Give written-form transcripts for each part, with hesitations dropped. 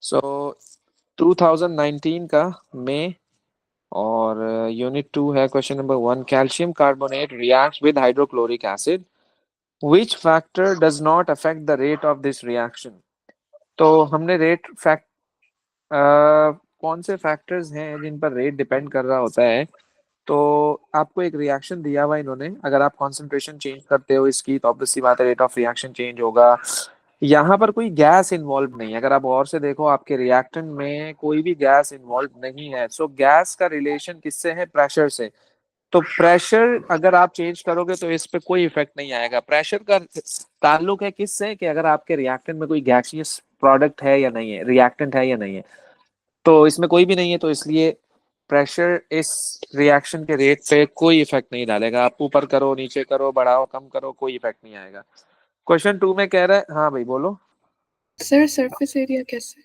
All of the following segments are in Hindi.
सो 2019 का में, और यूनिट 2 है question number 1। Calcium carbonate reacts with hydrochloric acid, which factor does not affect the rate of this reaction. तो हमने रेट फैक्ट कौन से फैक्टर्स हैं जिन पर रेट डिपेंड कर रहा होता है। तो आपको एक रिएक्शन दिया हुआ इन्होंने, अगर आप कंसंट्रेशन चेंज करते हो इसकी तो ऑब्वियस सी बात है रेट ऑफ रिएक्शन चेंज होगा। यहाँ पर कोई गैस इन्वॉल्व नहीं है, अगर आप गौर से देखो आपके रिएक्टेंट में कोई भी गैस इन्वॉल्व नहीं है। सो गैस का रिलेशन किससे है? प्रेशर से। तो प्रेशर अगर आप चेंज करोगे तो इस पे कोई इफेक्ट नहीं आएगा। प्रेशर का ताल्लुक है किससे? कि अगर आपके रिएक्टेंट में कोई गैसियस प्रोडक्ट है या नहीं है, रिएक्टेंट है या नहीं है। तो इसमें कोई भी नहीं है, तो इसलिए प्रेशर इस रिएक्शन के रेट पे कोई इफेक्ट नहीं डालेगा। आप ऊपर करो, नीचे करो, बढ़ाओ, कम करो, कोई इफेक्ट नहीं आएगा। क्वेश्चन 2 में कह रहा है, हाँ भाई बोलो। सर सरफेस एरिया कैसे?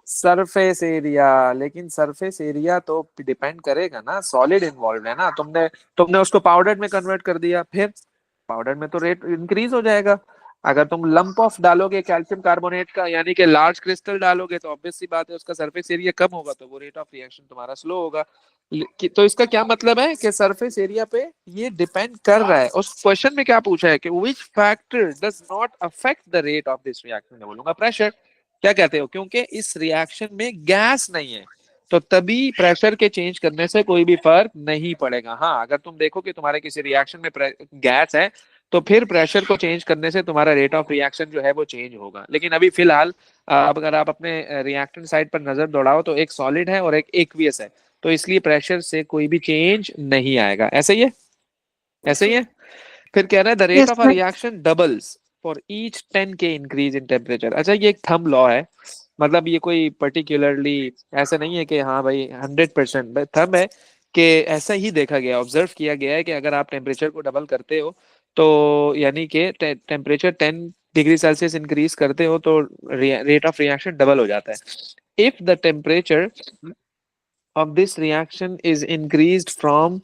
सरफेस एरिया, लेकिन सरफेस एरिया तो डिपेंड करेगा ना, सॉलिड इन्वॉल्व है ना। तुमने तुमने उसको पाउडर में कन्वर्ट कर दिया, फिर पाउडर में तो रेट इंक्रीज हो जाएगा। अगर तुम लंप ऑफ डालोगे कैल्शियम कार्बोनेट का, यानी कि लार्ज क्रिस्टल डालोगे, तो ऑब्वियस सी बात है उसका सरफेस एरिया कम होगा, तो वो रेट ऑफ रिएक्शन तुम्हारा स्लो होगा। तो इसका क्या मतलब है कि सरफेस एरिया पे ये डिपेंड कर रहा है। उस क्वेश्चन में क्या पूछा है कि which factor does not affect the rate of this reaction, मैं बोलूंगा प्रेशर। क्या कहते हो? क्योंकि इस रिएक्शन में गैस नहीं है, तो तभी प्रेशर के चेंज करने से कोई भी फर्क नहीं पड़ेगा। हाँ, अगर तुम देखो कि तुम्हारे किसी रिएक्शन में गैस है, तो फिर प्रेशर को चेंज करने से तुम्हारा रेट ऑफ रिएक्शन जो है वो चेंज होगा। लेकिन अभी फिलहाल अब अगर आप अपने रिएक्टेंट साइड पर नजर दौड़ाओ तो एक सॉलिड है और एक एक्वियस है, तो इसलिए प्रेशर से कोई भी चेंज नहीं आएगा। ऐसे ही है, ऐसे ही है। फिर कह रहा है the rate yes of a sir. Reaction doubles for each 10K increase in temperature. अच्छा, ये एक थंब लॉ है, मतलब ये कोई पर्टिकुलरली ऐसा नहीं है कि हाँ भाई 100%, थंब है कि ऐसा ही देखा गया, ऑब्जर्व किया गया है कि अगर आप टेम्परेचर को डबल करते हो, तो यानी कि टेम्परेचर 10 डिग्री सेल्सियस इंक्रीज करते हो तो रेट ऑफ रिएक्शन डबल हो जाता है। If the temperature of this reaction is increased from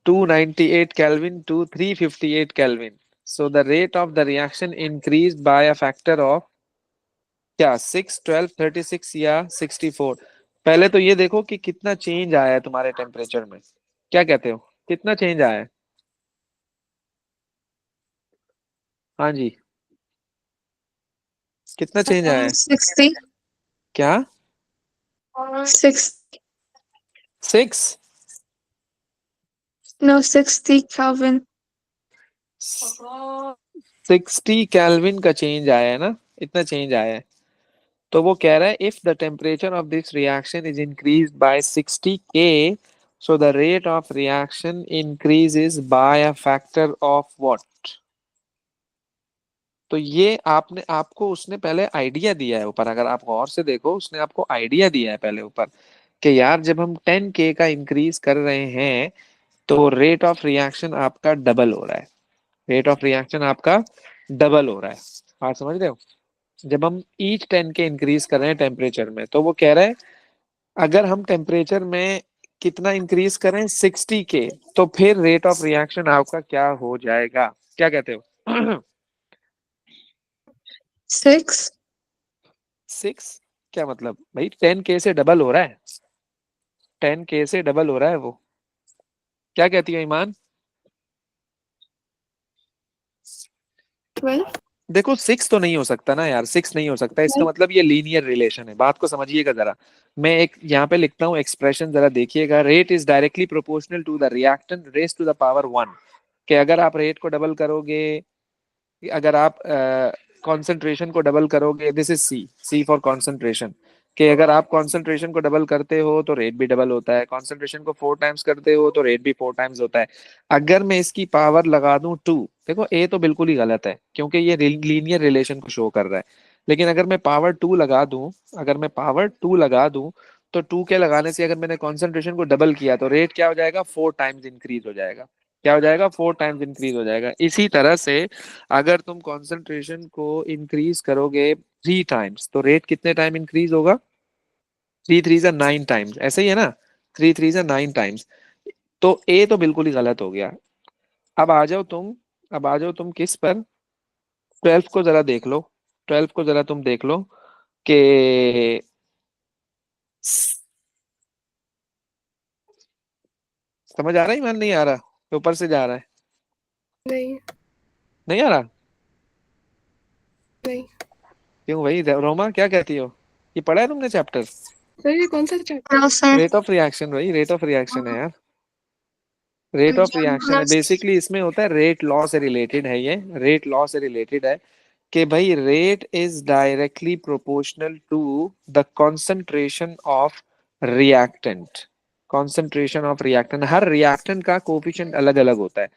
298 Kelvin to 358 Kelvin. So the rate of the reaction increased by a factor of क्या 6, 12, 36 या 64। पहले तो ये देखो कि कितना चेंज आया है तुम्हारे टेम्परेचर में। क्या कहते हो, कितना चेंज आया है? हाँ जी, कितना चेंज आया है? 60। क्या? 6। 6? No 60 kelvin. 60 केल्विन का चेंज आया है ना, इतना चेंज आया है। तो वो कह रहा है if the temperature of this reaction is increase by 60K, so the rate of reaction increases by a factor of what. तो ये आपने आपको उसने पहले आइडिया दिया है ऊपर, अगर आप गौर से देखो उसने आपको आइडिया दिया है पहले ऊपर कि यार जब हम 10K का इंक्रीज कर रहे हैं तो रेट ऑफ रिएक्शन आपका डबल हो रहा है। रेट ऑफ रिएक्शन आपका डबल हो रहा है। बात समझ रहे हो? जब हम ईच 10K इंक्रीज कर रहे हैं टेम्परेचर में, तो वो कह रहा है अगर हम टेम्परेचर में कितना इंक्रीज करें 60K, तो फिर रेट ऑफ रिएक्शन आपका क्या हो जाएगा? क्या कहते हो? 6। 6? क्या मतलब भाई, 10K से डबल हो रहा है, 10K से डबल हो रहा है वो। क्या कहती है ईमान? 12। देखो 6 तो नहीं हो सकता ना यार, 6 नहीं हो सकता। इसका मतलब ये लीनियर रिलेशन है, बात को समझिएगा जरा। मैं एक यहाँ पे लिखता हूँ एक्सप्रेशन, जरा देखिएगा। Rate is directly proportional to the reactant raise to the power 1। कि अगर आप रेट को डबल करोगे, अगर आप कंसंट्रेशन को डबल करोगे, this is C, C for concentration. कि अगर आप कंसंट्रेशन को डबल करते हो तो रेट भी डबल होता है, कंसंट्रेशन को 4 टाइम्स करते हो तो रेट भी 4 टाइम्स होता है। अगर मैं इसकी पावर लगा दूं 2, देखो ए तो बिल्कुल ही गलत है क्योंकि ये लीनियर रिलेशन को शो कर रहा है। लेकिन अगर मैं पावर 2 लगा दूं, अगर मैं पावर 2 लगा दूं, तो 2 के लगाने से अगर मैंने कंसंट्रेशन को डबल किया तो रेट क्या हो जाएगा? 4 टाइम्स इंक्रीज हो जाएगा। क्या हो जाएगा? 4 टाइम्स इंक्रीज हो जाएगा। इसी तरह से अगर तुम कंसंट्रेशन को इंक्रीज करोगे 3 टाइम्स, तो रेट कितने टाइम इंक्रीज होगा? 3 3 9 टाइम्स, ऐसे ही है ना? 3 3 9 टाइम्स। तो ए तो बिल्कुल ही गलत हो गया। अब आ जाओ तुम, अब आ जाओ तुम किस पर? 12 को जरा देख लो, 12 को जरा तुम देख लो कि समझ आ रहा है ईमान, नहीं आ रहा? ऊपर से जा रहा है? नहीं नहीं आ रहा? नहीं क्यों भाई, रोमा क्या कहती हो? ये पढ़ा है तुमने चैप्टर? सर, ये कौन सा चैप्टर? हाँ सर। रेट ऑफ रिएक्शन भाई, रेट ऑफ रिएक्शन है यार। रेट ऑफ रिएक्शन है बेसिकली, इसमें होता है रेट लॉ से रिलेटेड है ये, रेट लॉ से रिलेटेड है कि भाई rate is directly proportional to the concentration of reactant. Concentration of reactant, हर रिएक्टेंट का कोफिशिएंट अलग अलग होता है।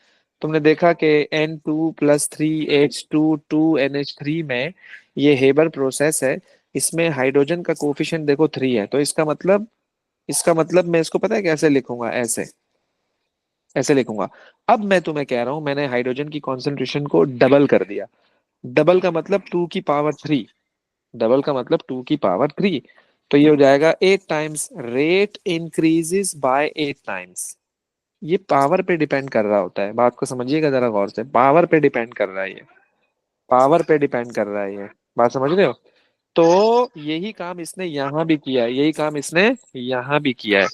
तुमने देखा कि N2+3H2 2NH3 में ये हेबर प्रोसेस है, इसमें हाइड्रोजन का कोफिशिएंट देखो 3 है, तो इसका मतलब मैं इसको पता है कैसे लिखूंगा, ऐसे ऐसे लिखूंगा। अब मैं तुम्हें कह रहा हूं मैंने हाइड्रोजन की कॉन्सेंट्रेशन को डबल कर दिया। डबल का मतलब 2 की पावर 3, डबल का मतलब 2 की पावर 3, तो ये हो जाएगा 8 times. Rate increases by 8 times. ये पावर पे डिपेंड कर रहा होता है, बात को समझिएगा जरा गौर से, पावर पे डिपेंड कर रहा है ये, पावर पे डिपेंड कर रहा है ये, बात समझ रहे हो? तो यही काम इसने यहाँ भी किया है, यही काम इसने यहाँ भी किया है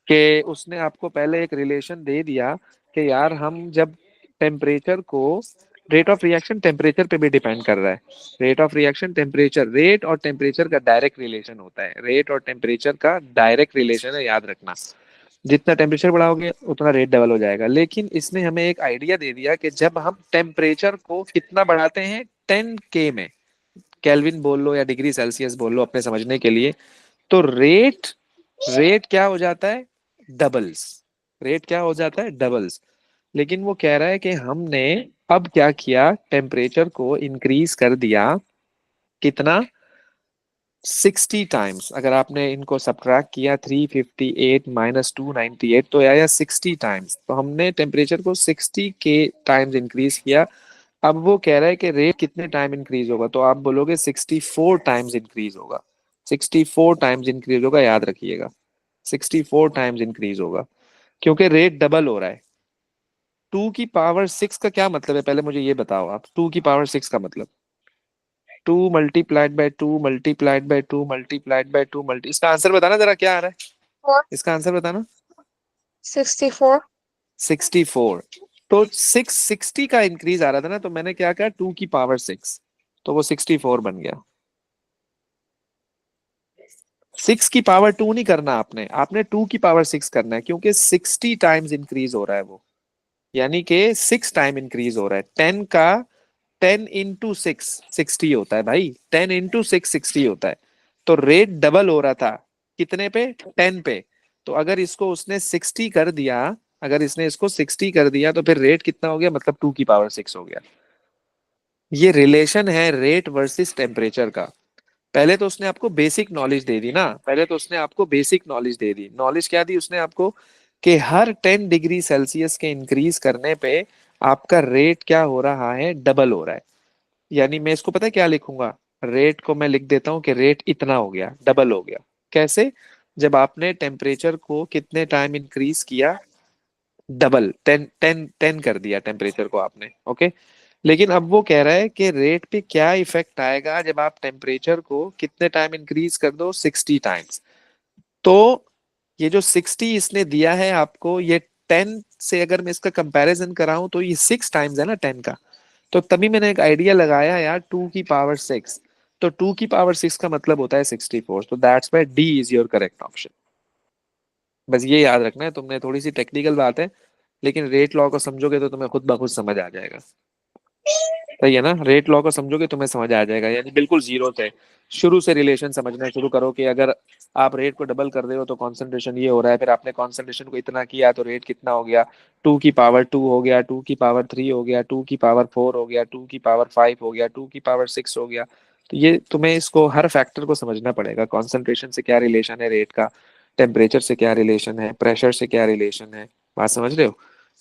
कि उसने आपको पहले एक रिलेशन दे दिया कि यार हम जब टेम्परेचर को, रेट ऑफ रिएक्शन टेम्परेचर पे भी डिपेंड कर रहा है। Rate of reaction temperature, rate और टेम्परेचर का डायरेक्ट रिलेशन होता है, रेट और टेम्परेचर का डायरेक्ट रिलेशन है, याद रखना। जितना टेम्परेचर बढ़ाओगे उतना रेट डबल हो जाएगा। लेकिन इसने हमें एक आइडिया दे दिया कि जब हम टेम्परेचर को कितना बढ़ाते हैं, 10K में, केल्विन बोल लो या डिग्री सेल्सियस बोल लो अपने समझने के लिए, तो रेट रेट क्या हो जाता है, डबल्स। रेट क्या हो जाता है, डबल्स। लेकिन वो कह रहा है कि हमने अब क्या किया, टेम्परेचर को इंक्रीज कर दिया, कितना, 60 टाइम्स। अगर आपने इनको सब्ट्रैक्ट किया, 358 - 298, तो आया 60 टाइम्स। तो हमने टेम्परेचर को 60 के टाइम्स इंक्रीज किया। अब वो कह रहा है कि रेट कितने टाइम इंक्रीज होगा, तो आप बोलोगे 64 टाइम्स इंक्रीज होगा। 64 टाइम्स इंक्रीज होगा, याद रखिएगा, 64 टाइम्स इंक्रीज होगा, क्योंकि रेट डबल हो रहा है। 2 की पावर 6 का क्या मतलब है, पहले मुझे ये बताओ आप, 2 की पावर 6 का मतलब, 2 × 2 × 2 × 2 इसका आंसर बताना जरा, क्या आ रहा है इसका आंसर बताना। 64। 64। तो 60 का इंक्रीज आ रहा था ना, तो मैंने क्या कहा, 2 की पावर 6, तो वो 64 बन गया। 6 की पावर 2 नहीं करना आपने, आपने 2 की पावर 6 करना है, क्योंकि 60 टाइम्स इंक्रीज हो रहा है वो, यानी कि 6 टाइम इंक्रीज हो रहा है। 10 60 होता है भाई, 10 × 6 60 होता है। तो रेट डबल हो रहा था, कितने पे, 10 पे। तो अगर इसको उसने 60 कर दिया, अगर इसने इसको 60 कर दिया, तो फिर रेट कितना हो गया, मतलब 2 की पावर 6 हो गया। ये रिलेशन है रेट वर्सेस टेम्परेचर का। पहले तो उसने आपको बेसिक नॉलेज दे दी ना, पहले तो उसने आपको बेसिक नॉलेज दे दी। नॉलेज क्या दी उसने आपको, कि हर 10 डिग्री सेल्सियस के इंक्रीज करने पे आपका रेट क्या हो रहा है, डबल हो रहा है। यानी मैं इसको पता है क्या लिखूंगा, रेट को मैं लिख देता हूँ कि रेट इतना हो गया, डबल हो गया। कैसे, जब आपने टेम्परेचर को कितने टाइम इंक्रीज किया, डबल, 10 कर दिया टेम्परेचर को आपने, ओके। लेकिन अब वो कह रहा है कि रेट पे क्या इफेक्ट आएगा जब आप टेम्परेचर को कितने टाइम इंक्रीज कर दो, 60 टाइम्स। तो ये जो 60 इसने दिया है आपको, ये 10 से अगर मैं इसका कंपैरिजन कराऊं, तो ये 6 टाइम्स है ना 10 का। तो तभी मैंने एक आइडिया लगाया यार, 2 की पावर 6, तो 2 की पावर 6 का मतलब होता है 64, तो that's why D is your correct option. बस ये याद रखना है, तुमने थोड़ी सी टेक्निकल बात है, लेकिन रेट लॉ को समझोगे तो तुम्हें खुद ब खुद समझ आ जाएगा। सही है ना, रेट लॉ को समझोगे तुम्हें समझ आ जाएगा, यानी बिल्कुल जीरो से शुरू से रिलेशन समझना शुरू करो कि अगर आप रेट को डबल कर रहे हो तो कॉन्सेंट्रेशन ये हो रहा है, फिर आपने कॉन्सेंट्रेशन को इतना किया तो रेट कितना हो गया, 2 की पावर 2 हो गया, 2 की पावर 3 हो गया, 2 की पावर 4 हो गया, 2 की पावर 5 हो गया, 2 की पावर 6 हो गया। तो ये तुम्हें इसको हर फैक्टर को समझना पड़ेगा, कॉन्सेंट्रेशन से क्या रिलेशन है रेट का, टेम्परेचर से क्या रिलेशन है, प्रेशर से क्या रिलेशन है, बात समझ रहे हो?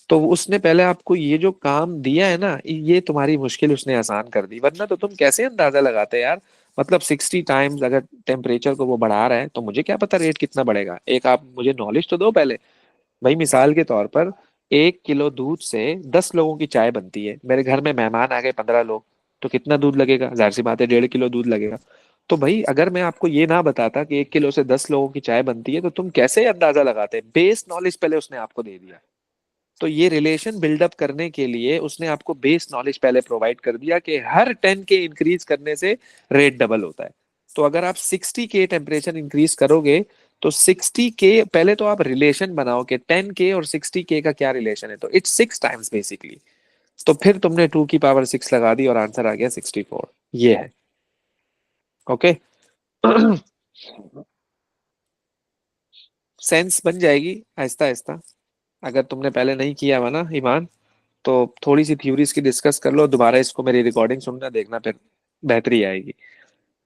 तो उसने पहले आपको ये जो काम दिया है ना, ये तुम्हारी मुश्किल उसने आसान कर दी, वरना तो तुम कैसे अंदाजा लगाते यार। मतलब 60 टाइम्स अगर टेम्परेचर को वो बढ़ा रहा है, तो मुझे क्या पता रेट कितना बढ़ेगा, एक आप मुझे नॉलेज तो दो पहले। भाई मिसाल के तौर पर, 1 किलो दूध से 10 लोगों की चाय बनती है, मेरे घर में मेहमान आ गए 15 लोग, तो कितना दूध लगेगा, जाहिर सी बात है 1.5 किलो दूध लगेगा। तो भाई अगर मैं आपको ये ना बताता कि 1 किलो से 10 लोगों की चाय बनती है, तो तुम कैसे अंदाजा लगाते, बेस नॉलेज पहले उसने आपको दे दिया। तो ये रिलेशन बिल्डअप करने के लिए उसने आपको बेस नॉलेज पहले प्रोवाइड कर दिया कि हर 10 के इंक्रीज करने से रेट डबल होता है। तो अगर आप 60 के टेम्परेचर इंक्रीज करोगे तो 60 के पहले तो आप रिलेशन बनाओ कि 10 के और 60 के का क्या रिलेशन है, तो इट्स 6 टाइम्स बेसिकली। तो फिर तुमने 2 की पावर 6 लगा दी और आंसर आ गया 64। ये है। ओके। सेंस बन जाएगी आहिस्ता आहिस्ता। अगर तुमने पहले नहीं किया हुआ ना ईमान, तो थोड़ी सी थ्योरीज की डिस्कस कर लो, दोबारा इसको मेरी रिकॉर्डिंग सुनना, देखना फिर बेहतरी आएगी।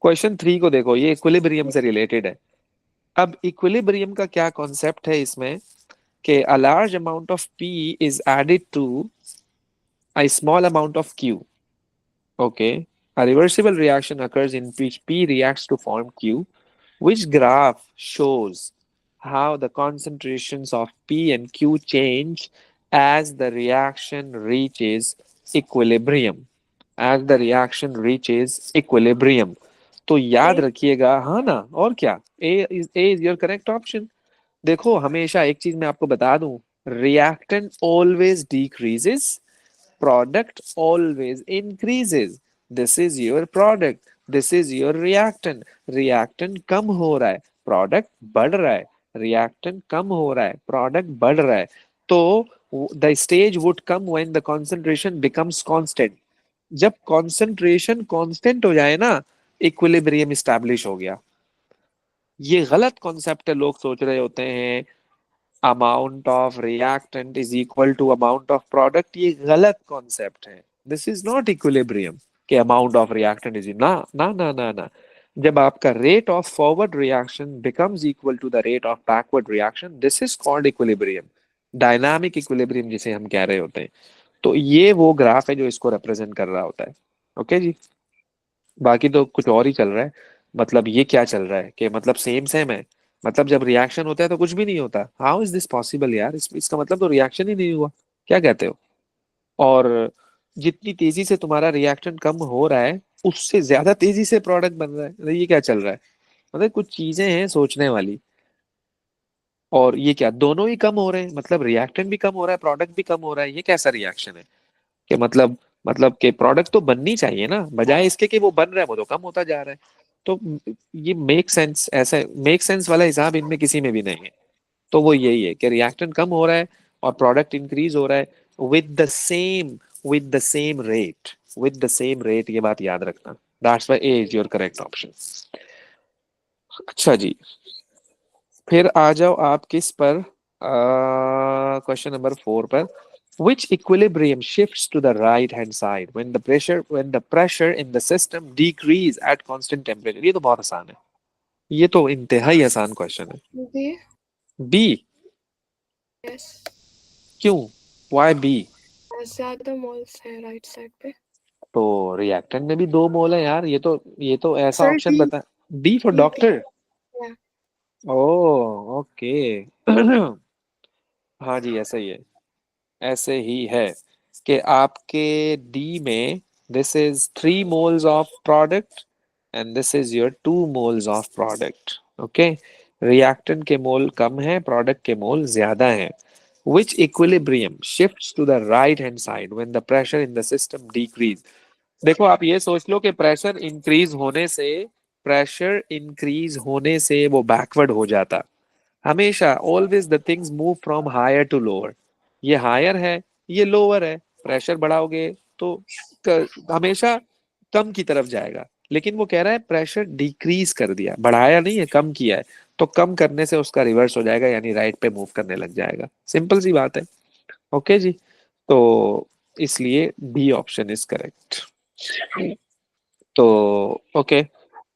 क्वेश्चन 3 को देखो, ये इक्विलिब्रियम से रिलेटेड है। अब इक्विलिब्रियम का क्या कॉन्सेप्ट है इसमें कि a large amount of P is added to a small amount of Q. Okay. A reversible reaction occurs in which P reacts to form Q. Which graph shows how the concentrations of P and Q change as the reaction reaches equilibrium? As the reaction reaches equilibrium. तो याद A. रखिएगा, हाँ ना, और क्या, A is your correct option. देखो हमेशा एक चीज मैं आपको बता दूं, reactant always decreases, product always increases. This is your product, this is your reactant. reactant कम हो रहा है, product बढ़ रहा है, reactant कम हो रहा है, product बढ़ रहा है। तो the stage would come when the concentration becomes constant. जब concentration constant हो जाए ना, equilibrium establish हो गया। ये गलत कॉन्सेप्ट है, लोग सोच रहे होते हैं amount of reactant is equal to amount of product. ये गलत कॉन्सेप्ट है। दिस इज नॉट इक्विलिब्रियम के अमाउंट ऑफ रिएक्टेंट इज ना ना ना ना ना। जब आपका rate of forward reaction becomes equal to the rate of backward reaction, this is called equilibrium, dynamic equilibrium जिसे हम कह रहे होते हैं। तो ये वो ग्राफ है जो इसको रिप्रेजेंट कर रहा होता है। ओके जी। बाकी तो कुछ और ही चल रहा है। मतलब ये क्या चल रहा है कि मतलब सेम सेम है। मतलब जब रिएक्शन होता है तो कुछ भी नहीं होता। हाउ इज दिस पॉसिबल यार, इसका मतलब तो रिएक्शन ही नहीं हुआ। क्या कहते हो? और जितनी तेजी से तुम्हारा रिएक्शन कम हो रहा है, उससे ज्यादा तेजी से प्रोडक्ट बन रहा है। मतलब ये क्या चल रहा है? मतलब कुछ चीजें हैं सोचने वाली। और ये क्या, दोनों ही कम हो रहे हैं, मतलब रिएक्टेंट भी कम हो रहा है, प्रोडक्ट भी कम हो रहा है। ये कैसा रिएक्शन है कि मतलब कि प्रोडक्ट तो बननी चाहिए ना, बजाय इसके कि वो बन रहा है वो तो कम होता जा रहा है। तो ये मेक सेंस, ऐसा मेक सेंस वाला हिसाब इनमें किसी में भी नहीं है। तो वो यही है कि रिएक्टेंट कम हो रहा है और प्रोडक्ट इंक्रीज हो रहा है विद द सेम रेट। ये बात याद रखना। That's why A is your correct option. अच्छा जी, फिर आ जाओ आप किस पर, क्वेश्चन नंबर 4 पर। Which equilibrium shifts to the right hand side when the pressure in the system decrease at constant temperature? ये तो बहुत आसान है। ये तो इंतहाई आसान क्वेश्चन है। B. बी? Yes. क्यों? Why B? ज्यादा मोल्स है राइट साइड पे। तो रिएक्टेंट में भी 2 मोल है यार। ये तो ऐसा सर ऑप्शन डी। बता। D for D D. Doctor. Oh, okay. हाँ जी, ऐसा ही है। ऐसे ही है कि आपके डी में this is 3 moles of product and this is your 2 moles of product. Okay. Reactant के मोल कम है, प्रोडक्ट के मोल ज्यादा है। Which equilibrium shifts to the right hand side when the pressure in the system decrease? देखो आप ये सोच लो कि प्रेशर इंक्रीज होने से वो बैकवर्ड हो जाता। हमेशा always the things move from higher to lower. ये हायर है, ये लोअर है। प्रेशर बढ़ाओगे तो हमेशा कम की तरफ जाएगा। लेकिन वो कह रहा है प्रेशर डिक्रीज कर दिया, बढ़ाया नहीं है, कम किया है। तो कम करने से उसका रिवर्स हो जाएगा, यानी राइट पे मूव करने लग जाएगा। सिंपल सी बात है। ओके जी। तो इसलिए बी ऑप्शन इज करेक्ट। तो okay.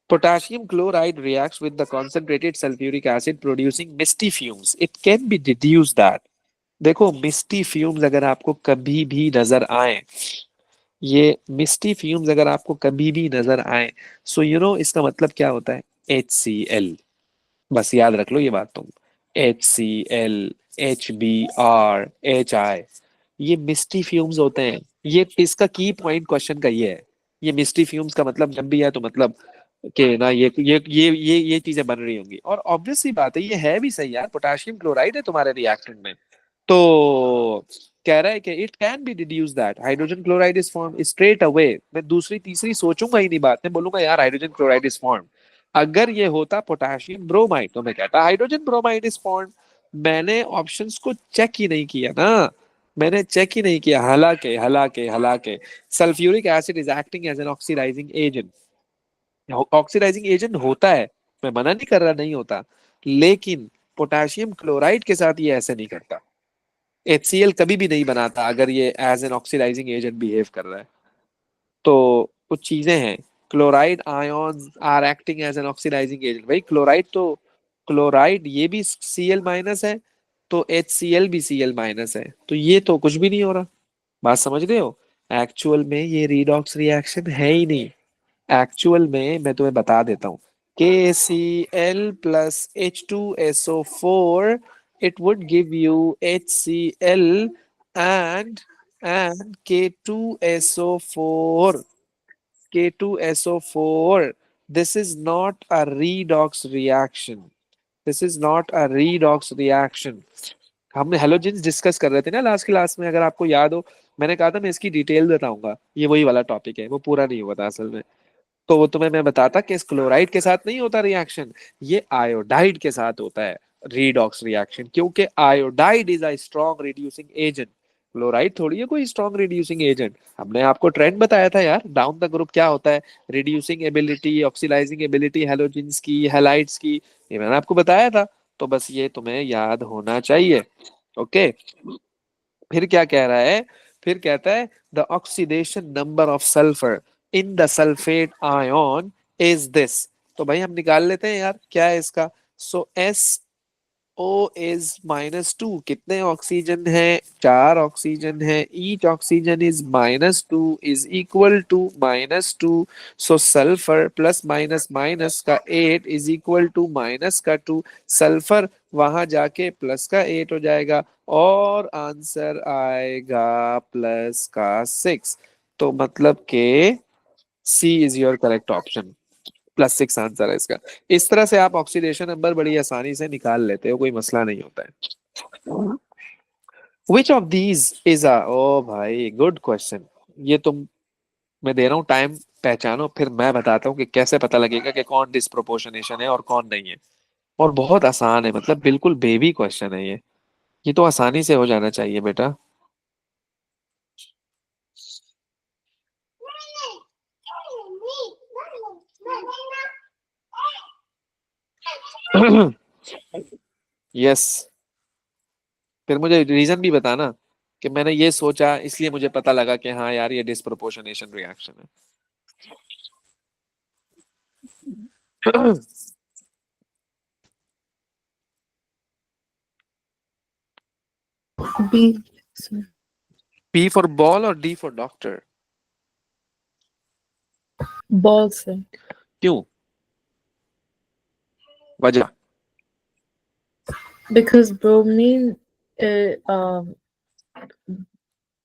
Potassium chloride reacts with the concentrated sulfuric acid producing misty fumes. It can be deduced that, देखो मिस्टी फ्यूम्स अगर आपको कभी भी नजर आए, ये मिस्टी फ्यूम्स अगर आपको कभी भी नजर आए, सो यू नो इसका मतलब क्या होता है? HCl। बस याद रख लो ये बात तुम। HCl, HBr, HI, ये मिस्टी फ्यूम्स होते हैं। ये इसका की पॉइंट क्वेश्चन का ये है। ये मिस्टी फ्यूम्स का मतलब जब भी है तो मतलब कि ना ये चीजें बन रही होंगी। और ऑब्वियस सी बात है, ये है भी सही यार, पोटेशियम क्लोराइड है तुम्हारे रिएक्टेंट में। तो कह रहा है कि it can be reduce that hydrogen chloride is form straight away. मैं दूसरी तीसरी सोचूंगा ही नहीं बात, मैं बोलूंगा यार हाइड्रोजन क्लोराइड इज फॉर्म। अगर ये होता पोटेशियम ब्रोमाइड तो मैं कहता हाइड्रोजन ब्रोमाइड इज फॉर्म। मैंने ऑप्शंस को चेक ही नहीं किया ना, मैंने चेक ही नहीं किया। हालांकि sulphuric acid is acting as N oxidising agent. Oxidising agent होता है, मैं मना नहीं कर रहा नहीं होता, लेकिन पोटेशियम क्लोराइड के साथ ये ऐसे नहीं करता। HCl कभी भी नहीं बनाता अगर ये एज एन ऑक्सीडाइजिंग एजेंट बिहेव कर रहा है। तो कुछ चीजें हैं। Chloride ion are acting as N oxidising agent. भाई क्लोराइड तो क्लोराइड ये भी Cl माइनस है, तो HCl भी Cl माइनस है, तो ये तो कुछ भी नहीं हो रहा। बात समझ रहे हो? एक्चुअल में ये रीडॉक्स रिएक्शन है ही नहीं। एक्चुअल में मैं तुम्हें बता देता हूँ, KCl plus H2SO4, it would give you HCl and K2SO4. K2SO4. This is not a redox reaction. This is not a redox reaction. हमने हेलोजेंस डिस्कस कर रहे थे ना लास्ट क्लास में, अगर आपको याद हो। मैंने कहा था मैं इसकी डिटेल बताऊंगा, ये वही वाला टॉपिक है, वो पूरा नहीं हुआ था असल में। तो वो तुम्हें मैं बताता कि इस क्लोराइड के साथ नहीं होता रिएक्शन, ये आयोडाइड के साथ होता है रीडॉक्स रिएक्शन, क्योंकि iodide is a strong reducing agent. Chloride थोड़ी है कोई स्ट्रॉन्ग रिड्यूसिंग एजेंट। हमने आपको ट्रेंड बताया था यार, डाउन द ग्रुप क्या होता है, reducing ability, oxidising ability halogens की, हैलाइड्स की, ये मैंने आपको बताया था। तो बस ये तुम्हें याद होना चाहिए। ओके। फिर क्या कह रहा है? फिर कहता है the oxidation number of sulphur in the sulphate ion is this. तो भाई हम निकाल लेते हैं यार क्या है इसका। So O is -2। कितने ऑक्सीजन है? 4 ऑक्सीजन है। Each oxygen is -2 is equal to -2। So sulphur plus minus minus का 8 इज इक्वल टू माइनस का 2। सल्फर वहां जाके प्लस का 8 हो जाएगा, और आंसर आएगा प्लस का 6। तो मतलब के C is your correct option. +6 answer है इसका। इस तरह से आप ऑक्सीडेशन नंबर बड़ी आसानी से निकाल लेते हो, कोई मसला नहीं होता है। Which of these is a, ओ भाई गुड क्वेश्चन। ये तुम, मैं दे रहा हूँ टाइम, पहचानो, फिर मैं बताता हूँ कि कैसे पता लगेगा कि कौन डिस्प्रोपोर्शनेशन है और कौन नहीं है। और बहुत आसान है, मतलब बिल्कुल बेबी क्वेश्चन है ये तो आसानी से हो जाना चाहिए बेटा। यस। फिर मुझे रीजन भी बताना कि मैंने ये सोचा इसलिए मुझे पता लगा कि हाँ यार ये डिस्प्रोपोर्शनेशन रिएक्शन है। B. Sir. P for ball or D for doctor? Ball, sir. क्यों? वजह? Because bromine,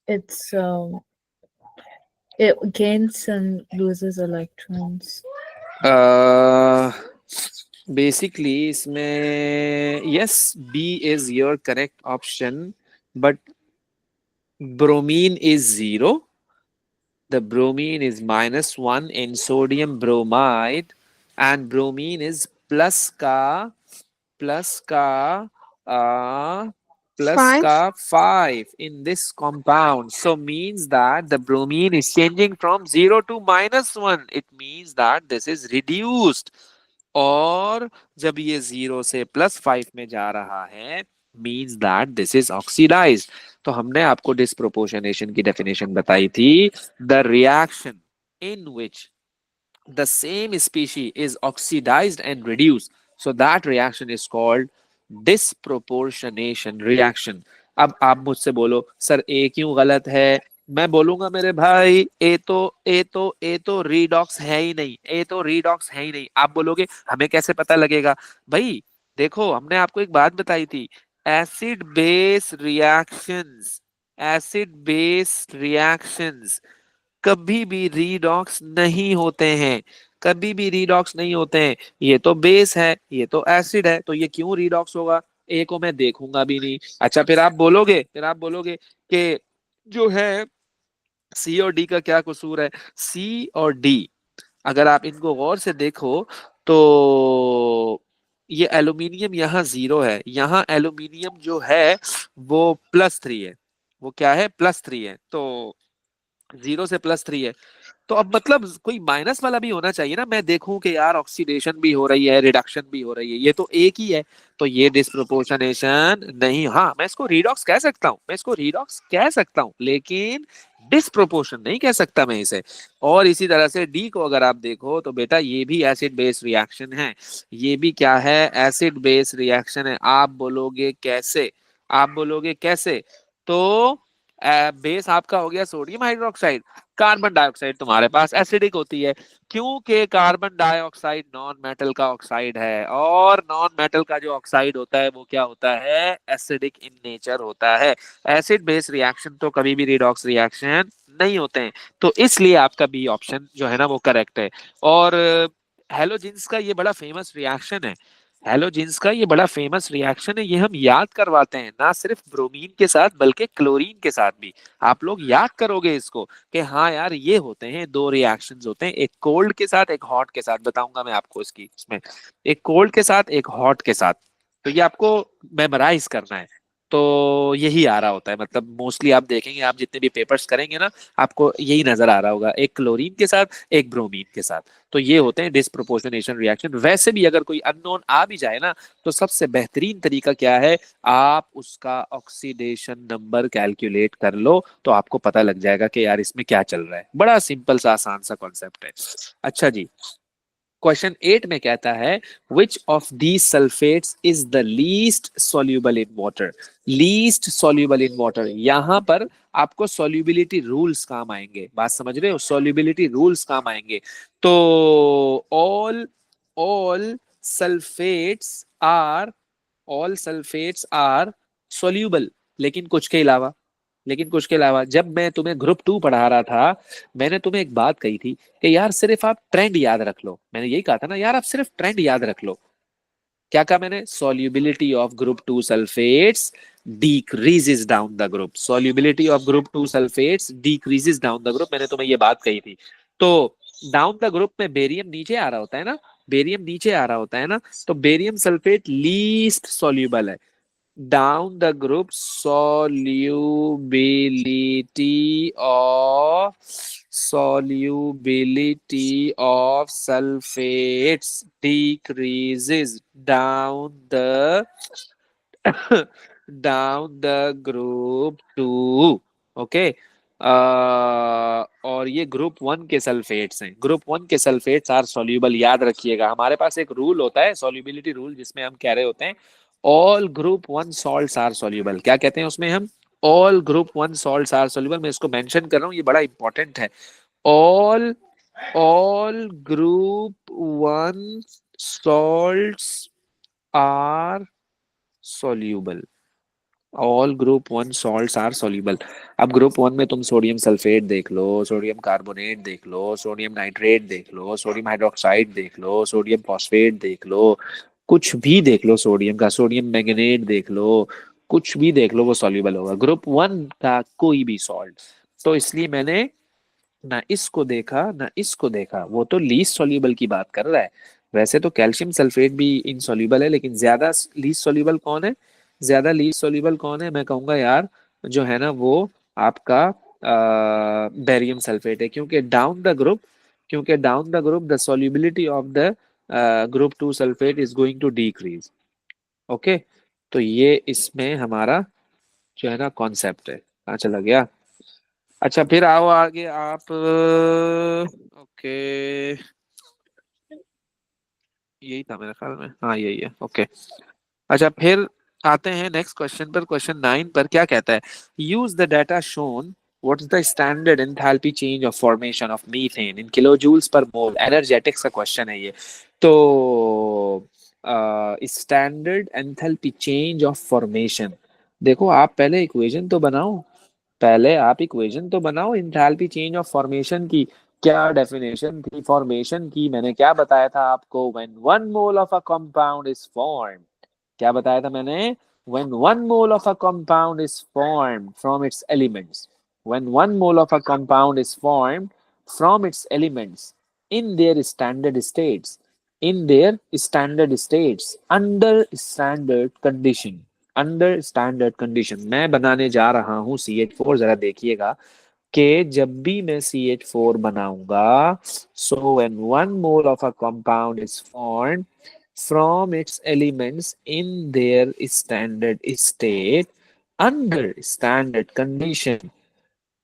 it's it gains and loses electrons. Basically इसमें yes, B is your correct option, but bromine is 0. The bromine is -1 in sodium bromide, and bromine is plus ka uh, plus Five. ka 5 in this compound. So means that the bromine is changing from 0 to -1. It means that this is reduced. और जब ये 0 से +5 में जा रहा है, means that this is oxidized. तो हमने आपको डिस्प्रोपोर्शनेशन की डेफिनेशन बताई थी, the reaction in which the same species is oxidized and reduced. So that reaction is called disproportionation reaction. अब आप मुझसे बोलो सर ए क्यों गलत है? मैं बोलूंगा मेरे भाई ए तो रीडॉक्स है ही नहीं, ए तो रीडॉक्स है ही नहीं। आप बोलोगे हमें कैसे पता लगेगा? भाई देखो हमने आपको एक बात बताई थी, acid base reactions, acid base reactions कभी भी रीडॉक्स नहीं होते हैं, कभी भी रीडॉक्स नहीं होते हैं। ये तो बेस है, ये तो एसिड है, तो ये क्यों रीडॉक्स होगा? ए को मैं देखूंगा भी नहीं। अच्छा फिर आप बोलोगे कि जो है सी और डी का क्या कसूर है। सी और डी अगर आप इनको गौर से देखो तो ये एल्यूमिनियम यहाँ 0 है, यहाँ एल्यूमिनियम जो है वो +3 है। वो क्या है, +3 है। तो 0 से +3 है, तो अब मतलब कोई माइनस वाला भी होना चाहिए ना, मैं देखूं कि यार ऑक्सीडेशन भी हो रही है, रिडक्शन भी हो रही है, ये तो एक ही है। तो ये डिस्प्रोपोर्शनेशन नहीं, हाँ मैं इसको रीडॉक्स कह सकता हूँ, मैं इसको रीडॉक्स कह सकता हूँ, लेकिन डिस्प्रोपोर्शन नहीं कह सकता मैं इसे। और इसी तरह से डी को अगर आप देखो तो बेटा ये भी एसिड बेस रिएक्शन है। ये भी क्या है, एसिड बेस रिएक्शन है। आप बोलोगे कैसे, आप बोलोगे कैसे, तो बेस आपका हो गया सोडियम हाइड्रोक्साइड, कार्बन डाइऑक्साइड तुम्हारे पास एसिडिक होती है, क्योंकि कार्बन डाइऑक्साइड नॉन मेटल का ऑक्साइड है, और नॉन मेटल का जो ऑक्साइड होता है वो क्या होता है, एसिडिक इन नेचर होता है। एसिड बेस रिएक्शन तो कभी भी रिडॉक्स रिएक्शन नहीं होते हैं। तो इसलिए आपका बी ऑप्शन जो है ना वो करेक्ट है। और हेलोजेंस का ये बड़ा फेमस रिएक्शन है, हेलोजेंस का ये बड़ा फेमस रिएक्शन है, ये हम याद करवाते हैं ना सिर्फ ब्रोमीन के साथ बल्कि क्लोरीन के साथ भी। आप लोग याद करोगे इसको कि हाँ यार ये होते हैं, दो रिएक्शंस होते हैं, एक कोल्ड के साथ एक हॉट के साथ। बताऊंगा मैं आपको इसकी इसमें, एक कोल्ड के साथ एक हॉट के साथ। तो ये आपको मेमोराइज करना है। तो यही आ रहा होता है, मतलब मोस्टली आप देखेंगे, आप जितने भी पेपर्स करेंगे ना आपको यही नजर आ रहा होगा, एक क्लोरीन के साथ एक ब्रोमीन के साथ। तो ये होते हैं डिस्प्रोपोर्शनेशन रिएक्शन। वैसे भी अगर कोई अननोन आ भी जाए ना तो सबसे बेहतरीन तरीका क्या है, आप उसका ऑक्सीडेशन नंबर कैलकुलेट कर लो, तो आपको पता लग जाएगा कि यार इसमें क्या चल रहा है। बड़ा सिंपल सा आसान सा कॉन्सेप्ट है। अच्छा जी, क्वेश्चन 8 में कहता है which of these sulphates is the least soluble in water. Least soluble in water, यहां पर आपको सॉल्युबिलिटी रूल्स काम आएंगे। बात समझ रहे हो, सॉल्युबिलिटी रूल्स काम आएंगे। तो all all sulphates are all sulphates are soluble, लेकिन कुछ के अलावा, लेकिन कुछ के अलावा। जब मैं तुम्हें ग्रुप 2 पढ़ा रहा था मैंने तुम्हें एक बात कही थी कि यार सिर्फ आप ट्रेंड याद रख लो। मैंने यही कहा था ना यार, आप सिर्फ ट्रेंड याद रख लो। क्या कहा मैंने, solubility of group 2 sulfates decreases down the group, solubility of group 2 sulfates decreases down the group, मैंने तुम्हें ये बात कही थी। तो डाउन द ग्रुप में बेरियम नीचे आ रहा होता है ना, बेरियम नीचे आ रहा होता है ना, तो बेरियम सल्फेट लीस्ट सॉल्यूबल है। down the group solubility of sulfates decreases down the down the group 2। Okay, और ये ग्रुप 1 के सल्फेट्स हैं, ग्रुप 1 के सल्फेट्स आर सॉल्यूबल। याद रखिएगा हमारे पास एक रूल होता है सॉल्युबिलिटी रूल, जिसमें हम कह रहे होते हैं all group 1 salts are soluble. क्या कहते हैं उसमें हम, all group 1 salts are soluble. मैं इसको मेंशन कर रहा हूँ, ये बड़ा इंपॉर्टेंट है। All all group 1 salts are soluble, all group 1 salts are soluble. अब ग्रुप 1 में तुम सोडियम सल्फेट देख लो, सोडियम कार्बोनेट देख लो, सोडियम नाइट्रेट देख लो, सोडियम हाइड्रोक्साइड देख लो, सोडियम फॉस्फेट देख लो, कुछ भी देख लो सोडियम का, सोडियम मैग्नेट देख लो, कुछ भी देख लो वो सॉल्यूबल होगा ग्रुप 1 का कोई भी सॉल्ट। तो इसलिए मैंने ना इसको देखा ना इसको देखा, वो तो लीस्ट सॉल्यूबल की बात कर रहा है। वैसे तो कैल्शियम सल्फेट भी इनसॉल्यूबल है, लेकिन ज्यादा लीस्ट सॉल्यूबल कौन है, ज्यादा लीस्ट सॉल्यूबल कौन है, मैं कहूंगा यार जो है ना वो आपका बेरियम सल्फेट है। क्योंकि down the group the solubility of the group 2 sulphate is going to decrease. Okay, तो ये इसमें हमारा जो है ना कॉन्सेप्ट है। कहाँ चला गया, अच्छा फिर आओ आगे आप। ओके, यही था मेरे ख्याल में, हाँ यही है। ओके, अच्छा फिर आते हैं नेक्स्ट क्वेश्चन पर। क्वेश्चन 9 पर क्या कहता है, use the data shown what is the standard enthalpy change of formation of methane in kilojoules per mole. Energetics का क्वेश्चन है ये। तो standard enthalpy change of formation, देखो आप पहले इक्वेशन तो बनाओ, पहले आप इक्वेशन तो बनाओ इंथैल्पी चेंज ऑफ फॉर्मेशन की। क्या डेफिनेशन थी फॉर्मेशन की, मैंने क्या बताया था आपको, when 1 mole of a compound is formed, क्या बताया था मैंने? When 1 mole of a compound is formed from its elements, when 1 mole of a compound is formed from its elements in their standard states, under standard condition, under standard condition, मैं बनाने जा रहा हूँ CH4, जरा देखिएगा कि जब भी मैं CH4 बनाऊंगा, so when 1 mole of a compound is formed from its elements in their standard state under standard condition,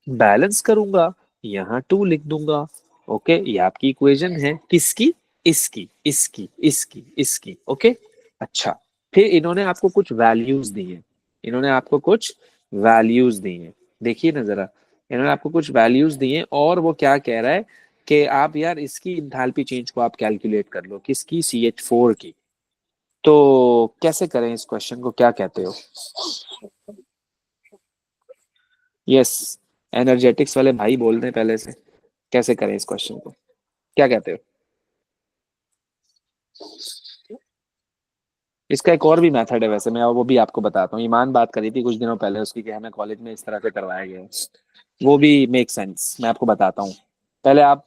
balance करूंगा, यहाँ 2 लिख दूंगा। ओके, ये आपकी इक्वेशन है, किसकी? इसकी। ओके, अच्छा, फिर इन्होंने आपको कुछ वैल्यूज दी है, देखिए ना जरा, इन्होंने आपको कुछ वैल्यूज दी हैं और वो क्या कह रहा है कि आप यार इसकी इंथैल्पी चेंज को आप कैलकुलेट कर लो, किसकी? CH4 की। तो कैसे करें इस क्वेश्चन को, क्या कहते हो? यस, एनर्जेटिक्स वाले भाई बोल रहे हैं पहले से, कैसे करें इस क्वेश्चन को, क्या कहते हो? इसका एक और भी मेथड है वैसे, मैं वो भी आपको बताता हूँ। ईमान बात करी थी कुछ दिनों पहले उसकी कि हमें कॉलेज में इस तरह से करवाया गया है, वो भी मेक सेंस, मैं आपको बताता हूँ। पहले आप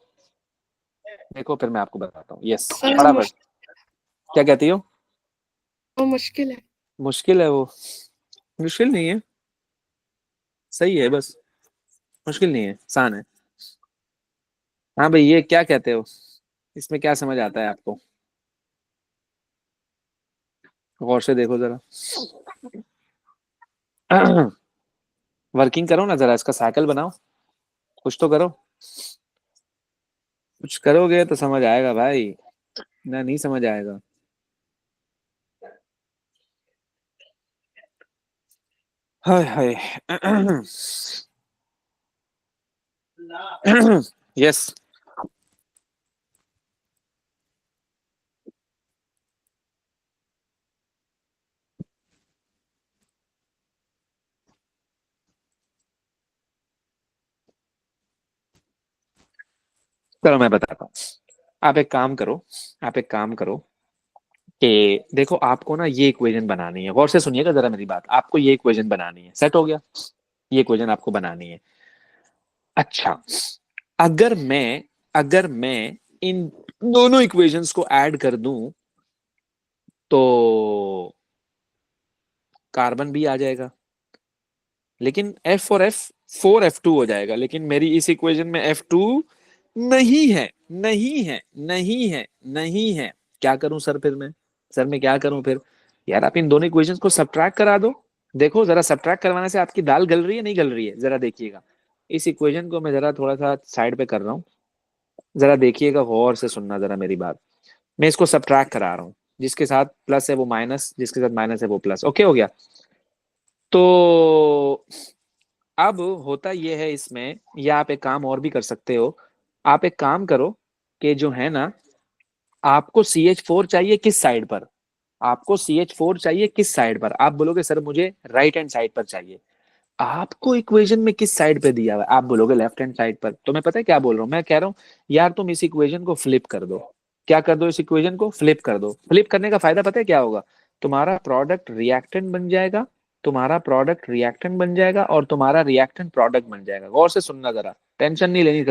देखो, फिर मैं आपको बताता हूँ। यस, सर फटाफट, क्या कहती हो? वो मुश्किल है। मुश्किल है वो? मुश्किल नहीं है, सही है, बस मुश्किल नहीं है, आसान है। हाँ भाई, ये क्या कहते हो, इसमें क्या समझ आता है आपको? गौर से देखो जरा, वर्किंग करो ना जरा, इसका साइकिल बनाओ, कुछ तो करो, कुछ करोगे तो समझ आएगा भाई, ना नहीं समझ आएगा। हाय हाय। यस, चलो मैं बताता हूँ। आप एक काम करो कि देखो, आपको ना ये इक्वेशन बनानी है, गौर से सुनिएगा जरा मेरी बात, आपको ये इक्वेशन बनानी है, सेट हो गया? ये इक्वेशन आपको बनानी है। अच्छा, अगर मैं इन दोनों इक्वेशंस को ऐड कर दूं तो कार्बन भी आ जाएगा, लेकिन F4F हो जाएगा, लेकिन मेरी इस इक्वेशन में F2 नहीं है, नहीं है। क्या करूं सर फिर मैं? सर मैं क्या करूं फिर? यार आप इन दोनों इक्वेशंस को सब्ट्रैक्ट करा दो। देखो जरा, सब्ट्रैक्ट करवाने से आपकी दाल गल रही है नहीं गल रही है, जरा देखिएगा। इस इक्वेशन को मैं जरा थोड़ा सा साइड पे कर रहा हूँ, जरा देखिएगा, गौर से सुनना जरा मेरी बात। मैं इसको सब्ट्रैक्ट करा रहा हूँ, जिसके साथ प्लस है वो माइनस, जिसके साथ माइनस है वो प्लस। ओके हो गया? तो अब होता यह है इसमें, या आप एक काम और भी कर सकते हो, आप एक काम करो कि जो है ना, आपको CH4 चाहिए किस साइड पर? आप बोलोगे सर मुझे राइट हैंड साइड पर चाहिए। आपको इक्वेशन में किस साइड पे दिया हुआ है? आप बोलोगे लेफ्ट हैंड साइड पर। तो मैं पता है क्या बोल रहा हूँ, मैं कह रहा हूँ यार तुम इस इक्वेशन को फ्लिप कर दो। क्या कर दो? इस इक्वेशन को फ्लिप कर दो। फ्लिप करने का फायदा पता है क्या होगा? तुम्हारा प्रोडक्ट रिएक्टेंट बन जाएगा, और तुम्हारा रिएक्टेंट प्रोडक्ट बन जाएगा। गौर से सुनना जरा, टेंशन नहीं लेनी।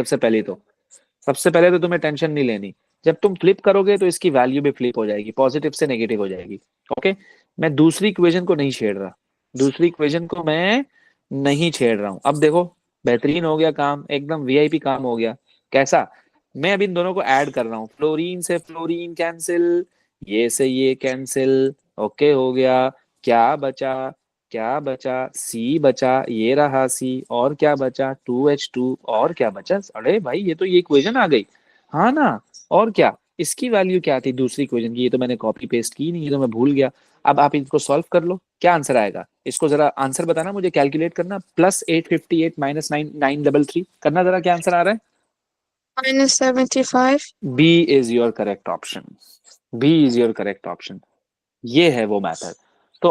सबसे पहले तो तुम्हें टेंशन नहीं लेनी। जब तुम फ्लिप करोगे तो इसकी वैल्यू भी फ्लिप हो जाएगी, पॉजिटिव से नेगेटिव हो जाएगी। ओके, मैं दूसरी इक्वेशन को नहीं छेड़ रहा, अब देखो, बेहतरीन हो गया काम, एकदम VIP काम हो गया। कैसा? मैं अब इन दोनों को ऐड कर रहा हूँ, फ्लोरीन से फ्लोरीन कैंसिल, ये से ये कैंसिल। ओके हो गया। क्या बचा? सी बचा, ये रहा सी, और क्या बचा? 2H2, और क्या बचा? अरे भाई, ये तो ये इक्वेशन आ गई, हाँ ना? और क्या, इसकी वैल्यू क्या थी दूसरी इक्वेशन की? ये तो मैंने कॉपी पेस्ट की नहीं, ये तो मैं भूल गया। अब आप इसको सॉल्व कर लो, क्या आंसर आएगा? इसको जरा आंसर बताना मुझे, कैलकुलेट करना। +858 -933 करना जरा, क्या आंसर आ रहा है? -75। B is your correct option. ये है वो मैथड। तो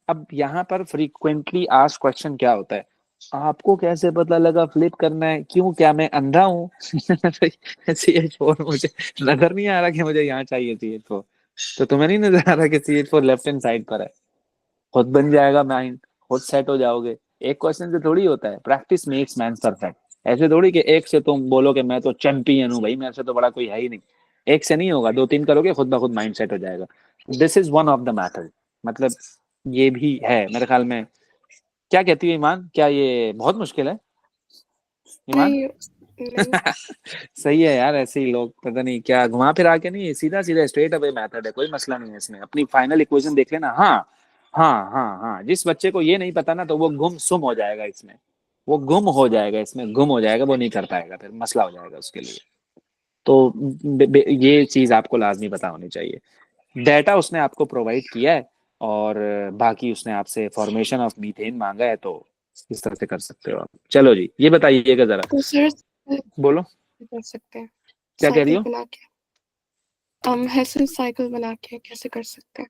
अब यहाँ पर फ्रीक्वेंटली आस्क्ड क्वेश्चन क्या होता है? आपको कैसे पता लगा फ्लिप करना है? क्यों, क्या मैं अंधा हूँ? CH4 मुझे नजर नहीं आ रहा कि मुझे यहाँ चाहिए CH4? तो तुम्हें नहीं नजर आ रहा कि CH4 लेफ्ट हैंड साइड पर है? खुद बन जाएगा माइंड, खुद सेट हो जाओगे। एक क्वेश्चन से थोड़ी होता है, प्रैक्टिस मेक्स मैन परफेक्ट। ऐसे थोड़ी कि एक से तुम बोलो कि मैं तो चैंपियन हूँ भाई, मेरे से तो बड़ा कोई है ही नहीं। एक से नहीं होगा, दो तीन करोगे खुद ब खुद माइंड सेट हो जाएगा। This is one of the method. मतलब ये भी है मेरे ख्याल में। क्या कहती है ईमान, क्या ये बहुत मुश्किल है ईमान? नहीं नहीं। सही है यार, ऐसे ही लोग पता नहीं क्या घुमा फिरा के, नहीं सीधा सीधा स्ट्रेट अवे मेथड है, कोई मसला नहीं है इसमें। अपनी फाइनल इक्वेशन देख लेना। हाँ हाँ हाँ हाँ, जिस बच्चे को ये नहीं पता ना, तो वो गुम सुम हो जाएगा इसमें, वो गुम हो जाएगा इसमें, गुम हो जाएगा, वो नहीं कर पाएगा, फिर मसला हो जाएगा उसके लिए। तो ये चीज आपको लाजमी पता होनी चाहिए। डेटा उसने आपको प्रोवाइड किया है, और बाकी उसने आपसे फॉर्मेशन ऑफ मीथेन मांगा है, तो इस तरह से कर सकते हो आप। चलो जी, ये बताइएगा जरा। तो सर बोलो, कर सकते हैं क्या कह रही साइकिल हो? बना के, हम हेसल साइकिल बना के कैसे कर सकते हैं?